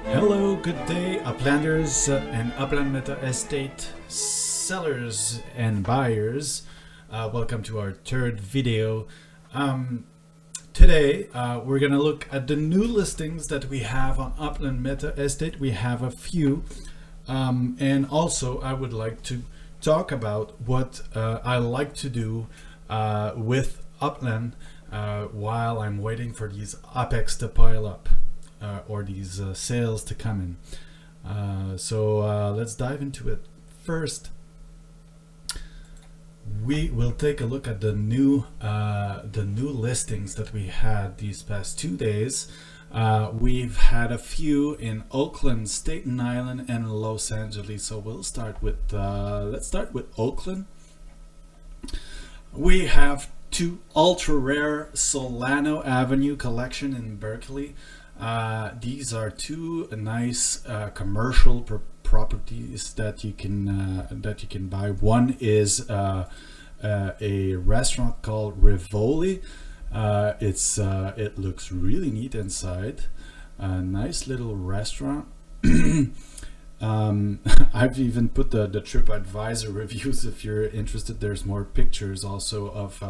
Hello, good day, Uplanders and Upland Meta Estate sellers and buyers. Welcome to our third video. Today, we're gonna look at the new listings that we have on Upland Meta Estate. We have a few, and also I would like to talk about what I like to do with Upland while I'm waiting for these OPEX to pile up. Or these sales to come in. So let's dive into it. First, we will take a look at the new listings that we had these past 2 days. We've had a few in Oakland, Staten Island, and Los Angeles. So we'll start with let's start with Oakland. We have two ultra rare Solano Avenue collection in Berkeley. These are two nice commercial properties that you can buy. One is a restaurant called Rivoli. It looks really neat inside. A nice little restaurant. I've even put the TripAdvisor reviews if you're interested. There's more pictures also of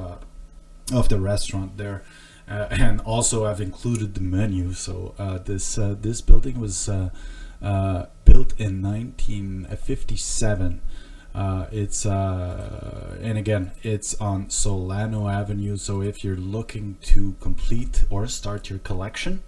the restaurant there. And also I've included the menu. So this building was built in 1957. And again, it's on Solano Avenue. So if you're looking to complete or start your collection,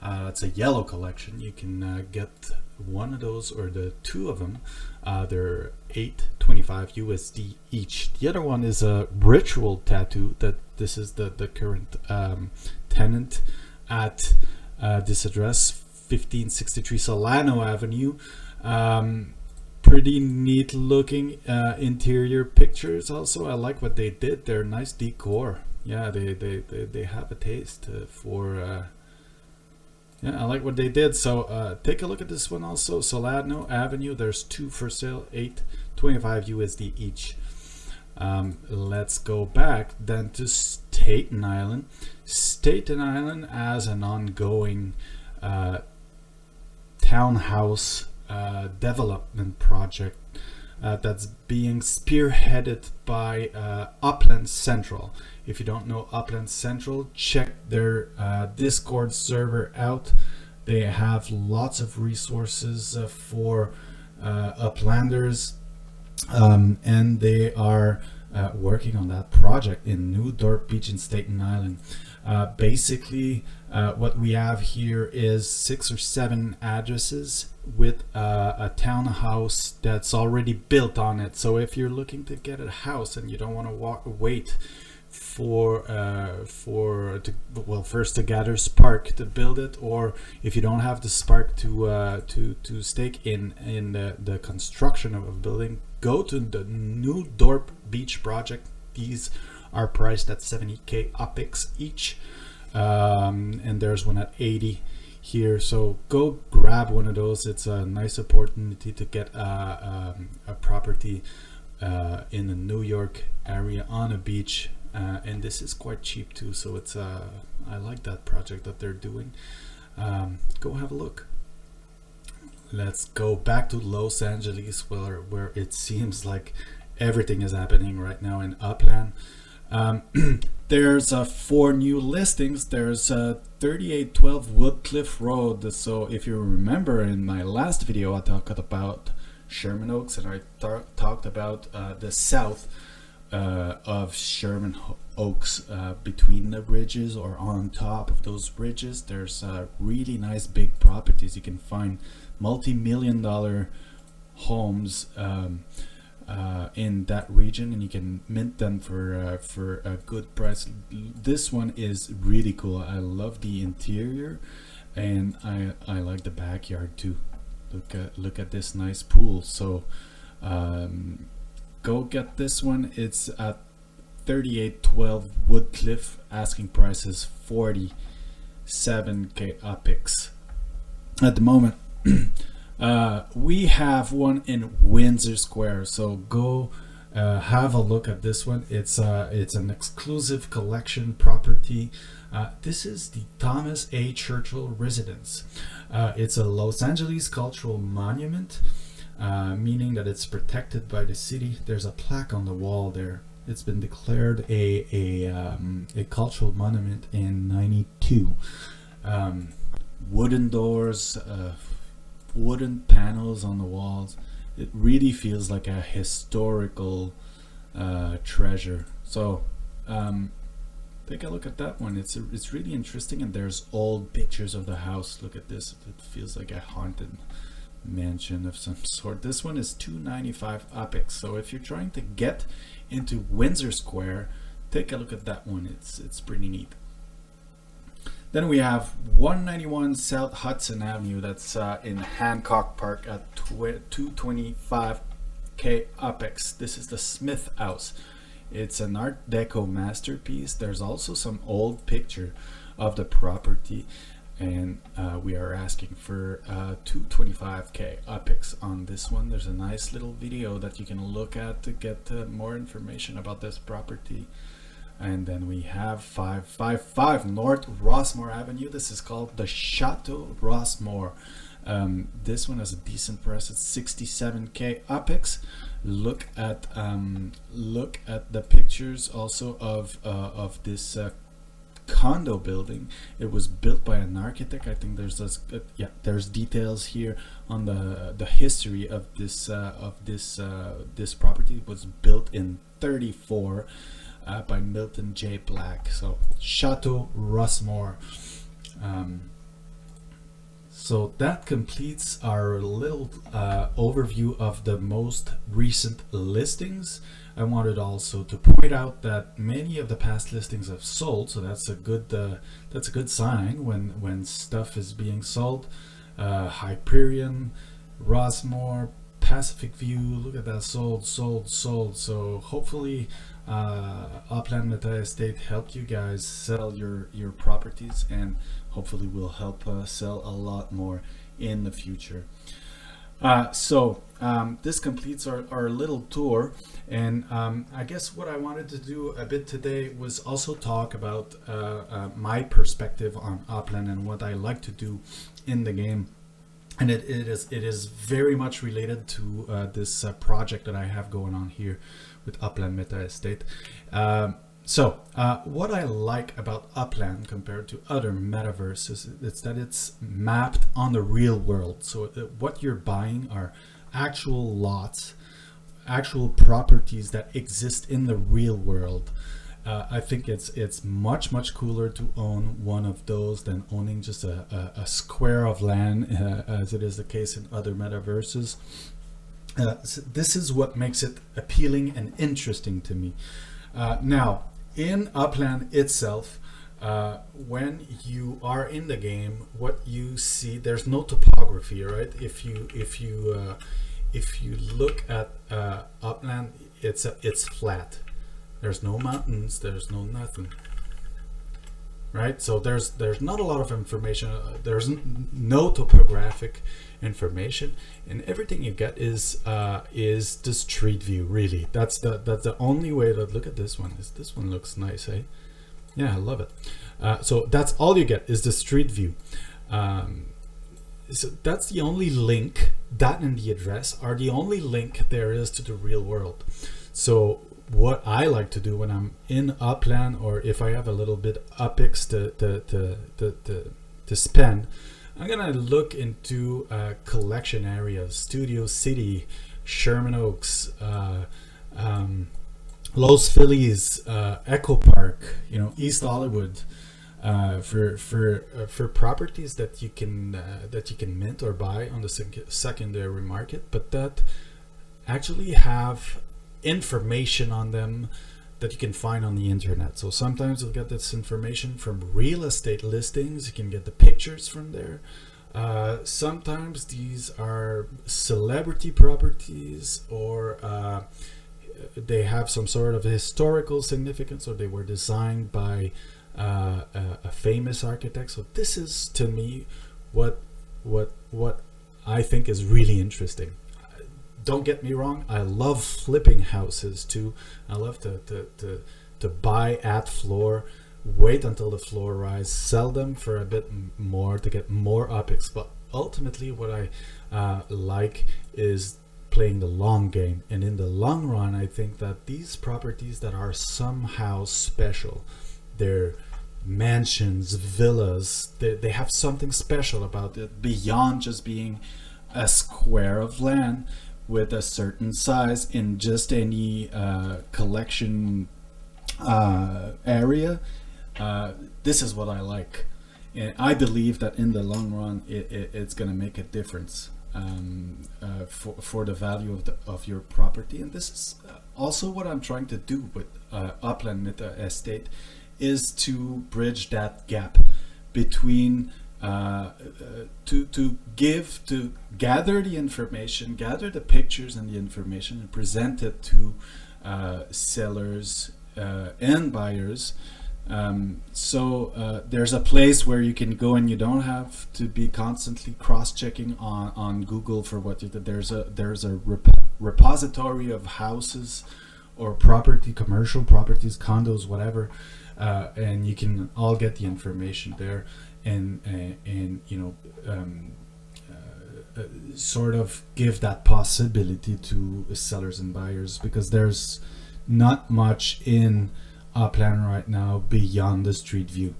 it's a yellow collection. You can get one of those or the two of them. They're $8.25 USD each. The other one is a ritual tattoo. That this is the current tenant at this address, 1563 Solano Avenue. Pretty neat looking interior pictures. Also, I like what they did. They're nice decor. Yeah, they have a taste for. Yeah, I like what they did. So take a look at this one also. Solano Avenue. There's two for sale, $8.25 USD each. Let's go back then to Staten Island. Staten Island as an ongoing townhouse development project that's being spearheaded by Upland Central. If you don't know Upland Central, check their Discord server out. They have lots of resources for Uplanders, and they are working on that project in New Dorp Beach in Staten Island. Basically, what we have here is 6 or 7 addresses with a townhouse that's already built on it. So if you're looking to get a house and you don't want to wait first to gather spark to build it, or if you don't have the spark to stake in the construction of a building, go to the New Dorp Beach project. These are priced at 70k OPEX each, and there's one at 80 here. So go grab one of those. It's a nice opportunity to get a property in the New York area on a beach. And this is quite cheap too, so it's I like that project that they're doing. Go have a look. Let's go back to Los Angeles, where it seems like everything is happening right now in Upland. There's 4 new listings. There's 3812 Woodcliff Road. So if you remember, in my last video I talked about Sherman Oaks, and I talked about the south of Sherman Oaks, between the bridges or on top of those bridges. There's really nice big properties. You can find multi-million-dollar homes in that region, and you can mint them for a good price. This one is really cool. I love the interior, and I like the backyard too. Look at this nice pool. So go get this one. It's at 3812 Woodcliff. Asking price is 47k OPEX at the moment. We have one in Windsor Square, so go Have a look at this one. It's an exclusive collection property. This is the Thomas A. Churchill residence. It's a Los Angeles cultural monument, meaning that it's protected by the city. There's a plaque on the wall there. It's been declared a cultural monument in '92. Wooden doors, wooden panels on the walls. It really feels like a historical treasure. So take a look at that one. It's really interesting, and there's old pictures of the house. Look at this. It feels like a haunted mansion of some sort. This one is $295 UPEX. So if you're trying to get into Windsor Square, take a look at that one. It's pretty neat. Then we have 191 South Hudson Avenue. That's in Hancock Park at 225K UPEX. This is the Smith House. It's an Art Deco masterpiece. There's also some old picture of the property, and we are asking for 225K UPEX on this one. There's a nice little video that you can look at to get more information about this property. And then we have 555 North Rossmore Avenue. This is called the Chateau Russell. This one has a decent price at 67K UPEX. Look at the pictures also of this condo building. It was built by an architect. I think there's details here on the history of this property. It was built in '34. By Milton J. Black. So Chateau Russell. So that completes our little overview of the most recent listings. I wanted also to point out that many of the past listings have sold, so that's a good sign when stuff is being sold. Hyperion, Rossmore, Pacific View, look at that, sold. So hopefully Upland Meta Estate helped you guys sell your properties, and hopefully will help sell a lot more in the future. So this completes our little tour, and I guess what I wanted to do a bit today was also talk about my perspective on Upland and what I like to do in the game. And it is very much related to this project that I have going on here with Upland Meta Estate. So what I like about Upland compared to other metaverses is that it's mapped on the real world. So what you're buying are actual lots, actual properties that exist in the real world. I think it's much cooler to own one of those than owning just a square of land, as it is the case in other metaverses. So this is what makes it appealing and interesting to me. Now, in Upland itself, when you are in the game, what you see, there's no topography, right? If you look at Upland, it's flat. There's no mountains, there's no nothing, right? So there's not a lot of information. There's no topographic information, and everything you get is the street view. Really, that's the only way to look at this one. This one looks nice, eh? Yeah, I love it. So that's all you get is the street view. So that's the only link. That and the address are the only link there is to the real world. So what I like to do when I'm in Upland, or if I have a little bit UPEX to spend, I'm gonna look into collection areas: Studio City, Sherman Oaks, Los Feliz, Echo Park, East Hollywood, for properties that you can mint or buy on the secondary market, but that actually have information on them that you can find on the internet. So sometimes you'll get this information from real estate listings. You can get the pictures from there. Sometimes these are celebrity properties, or they have some sort of historical significance, or they were designed by a famous architect. So this is, to me, what I think is really interesting. don't get me wrong, I love flipping houses too. I love to buy at floor, wait until the floor rise, sell them for a bit more to get more UPEX. But ultimately, what I like is playing the long game. And in the long run, I think that these properties that are somehow special, they're mansions, villas, they have something special about it beyond just being a square of land with a certain size in just any collection area. This is what I like, and I believe that in the long run it's going to make a difference for the value of your property. And this is also what I'm trying to do with Upland Meta Estate, is to bridge that gap between to gather the information, gather the pictures and the information, and present it to sellers and buyers. So there's a place where you can go and you don't have to be constantly cross-checking on Google for what you did. There's a repository of houses or property, commercial properties, condos, whatever, and you can all get the information there, and you know, sort of give that possibility to sellers and buyers, because there's not much in Upland right now beyond the street view.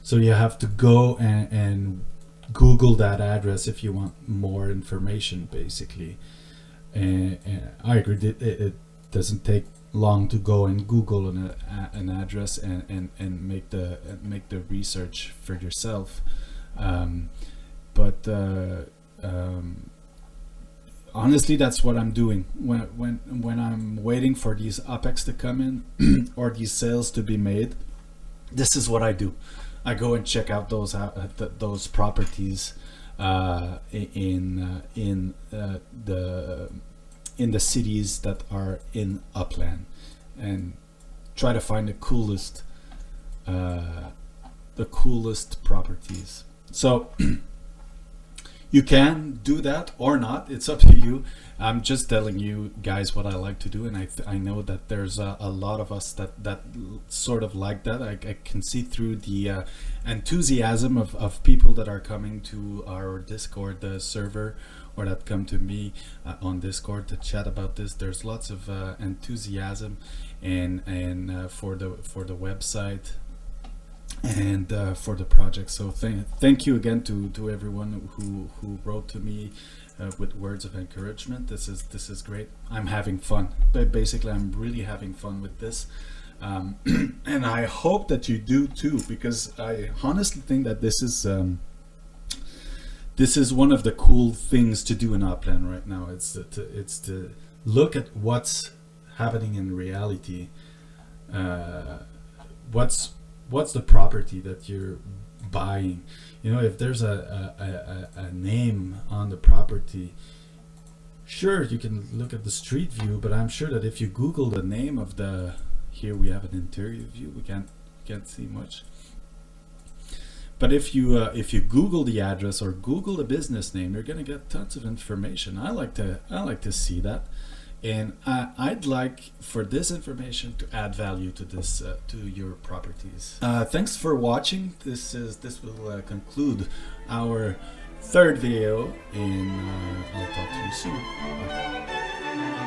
So you have to go and Google that address if you want more information, basically. And I agree that it doesn't take long to go and Google an address and make the research for yourself. But honestly, that's what I'm doing when I'm waiting for these UPEX to come in or these sales to be made. This is what I do. I go and check out those properties in the cities that are in Upland, and try to find the coolest properties. So you can do that or not, it's up to you. I'm just telling you guys what I like to do, and I know that there's a lot of us that sort of like that. I can see through the enthusiasm of people that are coming to our Discord server, or that come to me on Discord to chat about this. There's lots of enthusiasm and for the website and for the project. So thank you again to everyone who wrote to me with words of encouragement. This is great. I'm having fun. But basically, I'm really having fun with this, and I hope that you do too, because I honestly think that this is one of the cool things to do in Upland right now. It's to look at what's happening in reality. What's the property that you're buying? You know, if there's a name on the property, sure, you can look at the street view, but I'm sure that if you Google the name of here we have an interior view, we can't see much. But if you Google the address or Google the business name, you're gonna get tons of information. I like to see that. And I'd like for this information to add value to this to your properties. Thanks for watching. This will conclude our third video, and I'll talk to you soon. Bye.